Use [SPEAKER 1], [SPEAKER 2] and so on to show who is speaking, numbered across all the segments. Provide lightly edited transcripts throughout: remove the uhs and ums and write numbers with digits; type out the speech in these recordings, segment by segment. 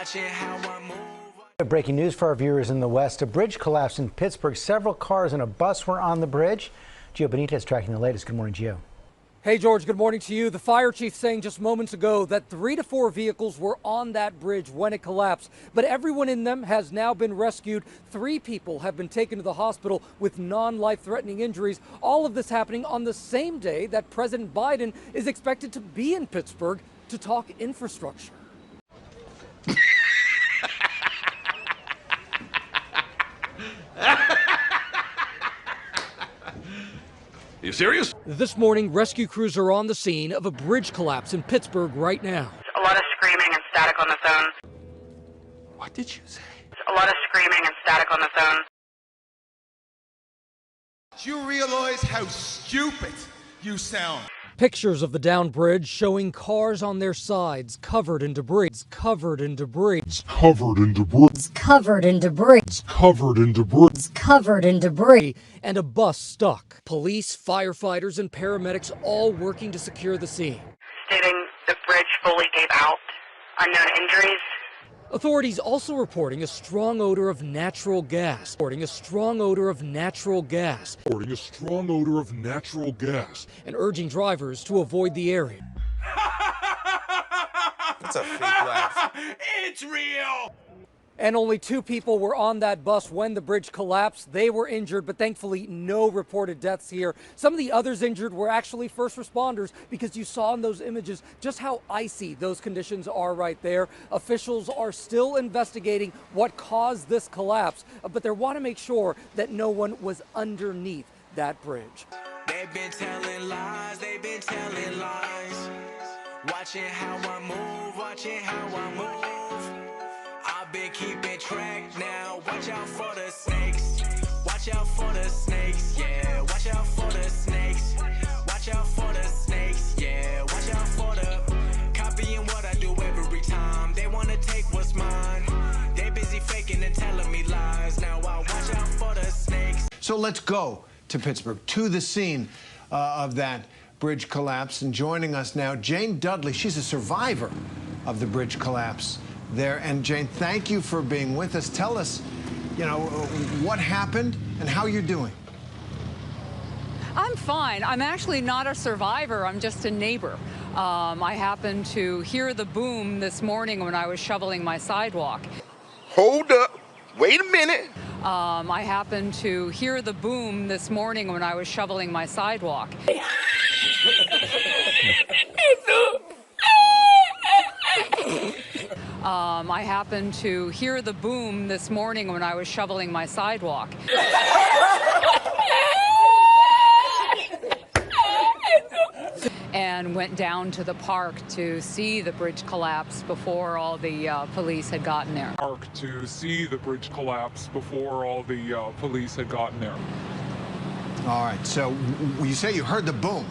[SPEAKER 1] Watching how I move.
[SPEAKER 2] Breaking news for our viewers in the West. A bridge collapsed in Pittsburgh. Several cars and a bus were on the bridge. Gio Benitez tracking the latest. Good morning, Gio.
[SPEAKER 3] Hey, George, good morning to you. The fire chief saying just moments ago that 3 to 4 vehicles were on that bridge when it collapsed, but everyone in them has now been rescued. 3 people have been taken to the hospital with non-life-threatening injuries. All of this happening on the same day that President Biden is expected to be in Pittsburgh to talk infrastructure.
[SPEAKER 4] Are you serious?
[SPEAKER 3] This morning, rescue crews are on the scene of a bridge collapse in Pittsburgh right now.
[SPEAKER 5] A lot of screaming and static on the phone.
[SPEAKER 4] What did you say?
[SPEAKER 5] A lot of screaming and static on the phone.
[SPEAKER 6] Do you realize how stupid you sound?
[SPEAKER 3] Pictures of the downed bridge showing cars on their sides covered in debris. Covered in debris.
[SPEAKER 7] Covered in debris.
[SPEAKER 8] Covered in debris.
[SPEAKER 7] Covered in debris.
[SPEAKER 8] Covered in debris.
[SPEAKER 3] And a bus stuck. Police, firefighters, and paramedics all working to secure the scene.
[SPEAKER 5] Stating the bridge fully gave out. Unknown injuries.
[SPEAKER 3] Authorities also reporting a strong odor of natural gas. Reporting a strong odor of natural gas.
[SPEAKER 7] Reporting a strong odor of natural gas.
[SPEAKER 3] And urging drivers to avoid the area.
[SPEAKER 9] That's a fake laugh.
[SPEAKER 4] It's real!
[SPEAKER 3] And only 2 people were on that bus when the bridge collapsed. They were injured, but thankfully no reported deaths here. Some of the others injured were actually first responders because you saw in those images just how icy those conditions are right there. Officials are still investigating what caused this collapse, but they want to make sure that no one was underneath that bridge.
[SPEAKER 1] They've been telling lies, they've been telling lies. Watching how I move, watching how I move. I've been keeping track now. Watch out for the snakes. Watch out for the snakes, yeah. Watch out for the snakes. Watch out for the snakes, yeah. Watch out for the copying what I do every time. They wanna take what's mine. They busy faking and telling me lies. Now I watch out for the snakes.
[SPEAKER 10] So let's go to Pittsburgh, to the scene of that bridge collapse. And joining us now, Jane Dudley. She's a survivor of the bridge collapse there. And Jane, thank you for being with us. Tell us, what happened and how you're doing.
[SPEAKER 11] I'm fine. I'm actually not a survivor. I'm just a neighbor. I happened to hear the boom this morning when I was shoveling my sidewalk.
[SPEAKER 4] Hold up. Wait a minute.
[SPEAKER 11] I happened to hear the boom this morning when I was shoveling my sidewalk. I happened to hear the boom this morning when I was shoveling my sidewalk. And went down to the park to see the bridge collapse before all the police had gotten there.
[SPEAKER 7] To see the bridge collapse before all the police had gotten there.
[SPEAKER 10] All right, so you say you heard the boom.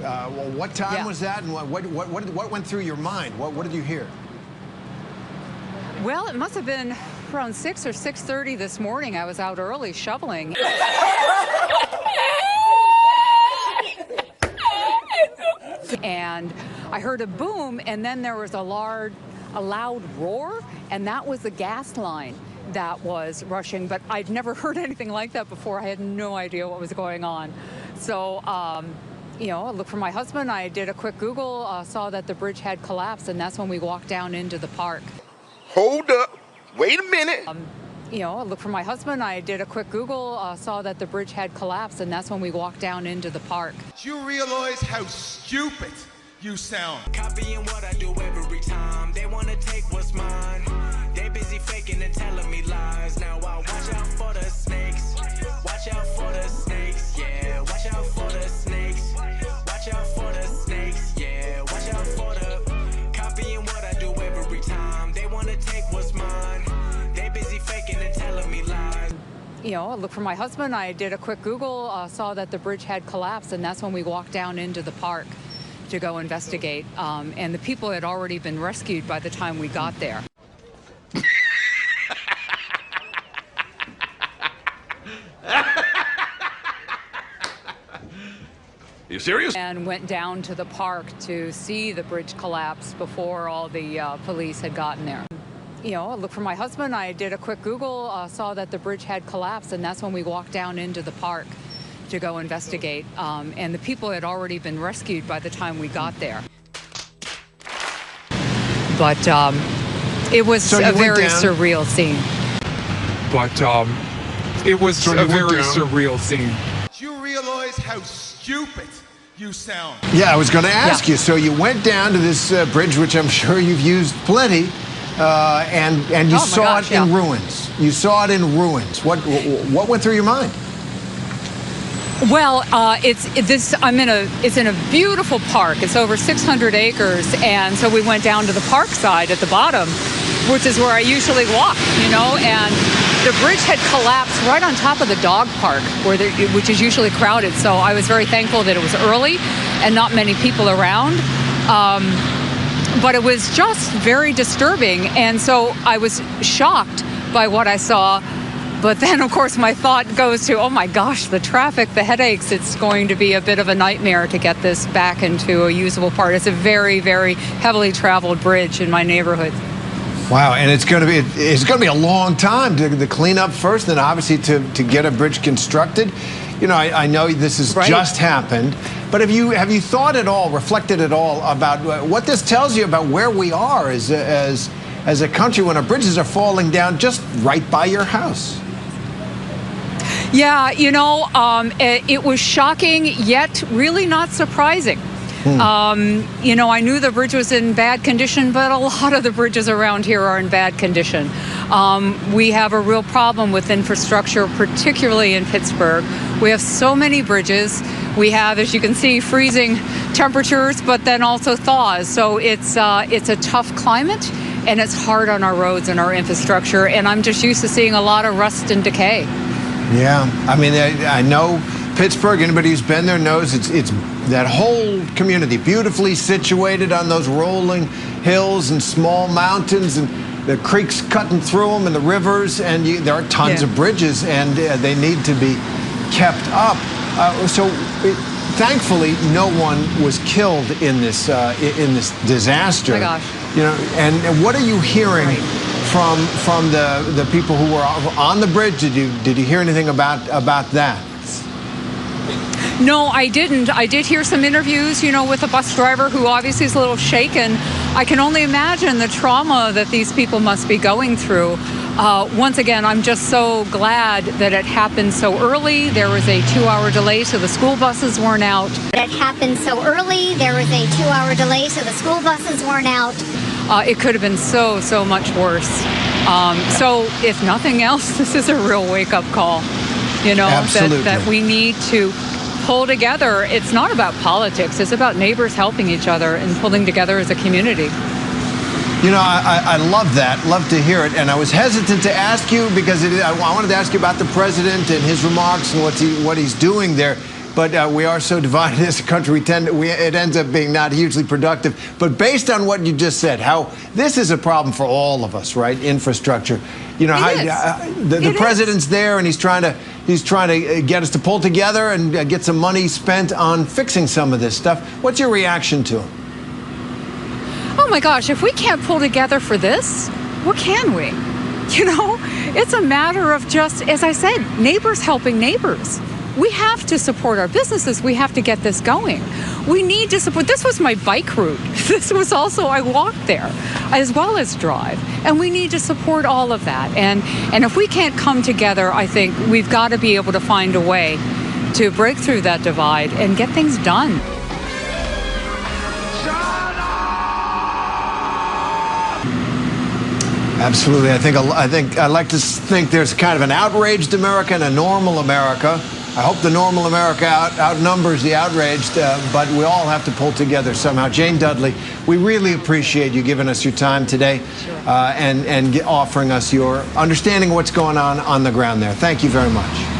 [SPEAKER 10] Well, what time was that, and what went through your mind? What did you hear?
[SPEAKER 11] Well, it must have been around 6 or 6:30 this morning. I was out early shoveling. And I heard a boom, and then there was a loud roar, and that was the gas line that was rushing. But I'd never heard anything like that before. I had no idea what was going on. So, I looked for my husband. I did a quick Google, saw that the bridge had collapsed, and that's when we walked down into the park.
[SPEAKER 4] Hold up. Wait a minute.
[SPEAKER 11] I looked for my husband. I did a quick Google, saw that the bridge had collapsed, and that's when we walked down into the park.
[SPEAKER 6] Do you realize how stupid you sound?
[SPEAKER 1] Copying what I do every time. They wanna take what's mine. They busy faking and telling me lies. Now I watch out for the snakes. Watch out for the snakes, yeah. Watch out for the snakes. Watch out for the snakes, yeah. Watch out for the copying what I do every time. They wanna take what's mine. They busy faking and telling me lies.
[SPEAKER 11] I looked for my husband. I did a quick Google, saw that the bridge had collapsed, and that's when we walked down into the park to go investigate. And the people had already been rescued by the time we got there.
[SPEAKER 4] Are you serious?
[SPEAKER 11] And went down to the park to see the bridge collapse before all the police had gotten there. I looked for my husband. I did a quick Google, saw that the bridge had collapsed, and that's when we walked down into the park to go investigate. And the people had already been rescued by the time we got there. But it was a very surreal scene.
[SPEAKER 7] But it was a very surreal scene.
[SPEAKER 6] Do you realize how stupid you sound?
[SPEAKER 10] Yeah, I was going to ask you. So you went down to this bridge, which I'm sure you've used plenty, and you saw it in ruins. You saw it in ruins. What went through your mind?
[SPEAKER 11] Well, it's in a beautiful park. It's over 600 acres, and so we went down to the park side at the bottom, which is where I usually walk, and the bridge had collapsed right on top of the dog park, which is usually crowded. So I was very thankful that it was early and not many people around. But it was just very disturbing, and so I was shocked by what I saw. But then, of course, my thought goes to, oh my gosh, the traffic, the headaches. It's going to be a bit of a nightmare to get this back into a usable part. It's a very, very heavily traveled bridge in my neighborhood.
[SPEAKER 10] Wow, and it's going to be a long time to clean up first, and obviously to get a bridge constructed. I know this has just happened, but have you thought at all, reflected at all about what this tells you about where we are as a country when our bridges are falling down just right by your house?
[SPEAKER 11] Yeah, it was shocking, yet really not surprising. I knew the bridge was in bad condition, but a lot of the bridges around here are in bad condition. We have a real problem with infrastructure, particularly in Pittsburgh. We have so many bridges. We have, as you can see, freezing temperatures, but then also thaws. So it's a tough climate, and it's hard on our roads and our infrastructure. And I'm just used to seeing a lot of rust and decay.
[SPEAKER 10] Yeah, I mean, I know Pittsburgh, anybody who's been there knows it's that whole community, beautifully situated on those rolling hills and small mountains, and the creeks cutting through them and the rivers, and there are tons of bridges, and they need to be kept up. Thankfully, no one was killed in this disaster.
[SPEAKER 11] Oh my gosh.
[SPEAKER 10] And what are you hearing from the people who were on the bridge? Did you hear anything about that?
[SPEAKER 11] No, I didn't. I did hear some interviews, with a bus driver who obviously is a little shaken. I can only imagine the trauma that these people must be going through. Once again, I'm just so glad that it happened so early. There was a 2-hour delay, so the school buses weren't out.
[SPEAKER 12] It happened so early. There was a 2-hour delay, so the school buses weren't out.
[SPEAKER 11] It could have been so much worse. So if nothing else, this is a real wake-up call, that we need to pull together. It's not about politics. It's about neighbors helping each other and pulling together as a community.
[SPEAKER 10] I love that. Love to hear it. And I was hesitant to ask you because I wanted to ask you about the president and his remarks and what he's doing there. But we are so divided as a country, it ends up being not hugely productive. But based on what you just said, how this is a problem for all of us, right? Infrastructure. The president's there, and he's trying to get us to pull together and get some money spent on fixing some of this stuff. What's your reaction to him?
[SPEAKER 11] Oh my gosh, if we can't pull together for this, what can we? It's a matter of just, as I said, neighbors helping neighbors. We have to support our businesses. We have to get this going. We need to support. This was my bike route. This was also, I walked there as well as drive. And we need to support all of that. And if we can't come together, I think we've got to be able to find a way to break through that divide and get things done.
[SPEAKER 10] Absolutely. I like to think there's kind of an outraged America and a normal America. I hope the normal America outnumbers the outraged, but we all have to pull together somehow. Jane Dudley, we really appreciate you giving us your time today and offering us your understanding of what's going on the ground there. Thank you very much.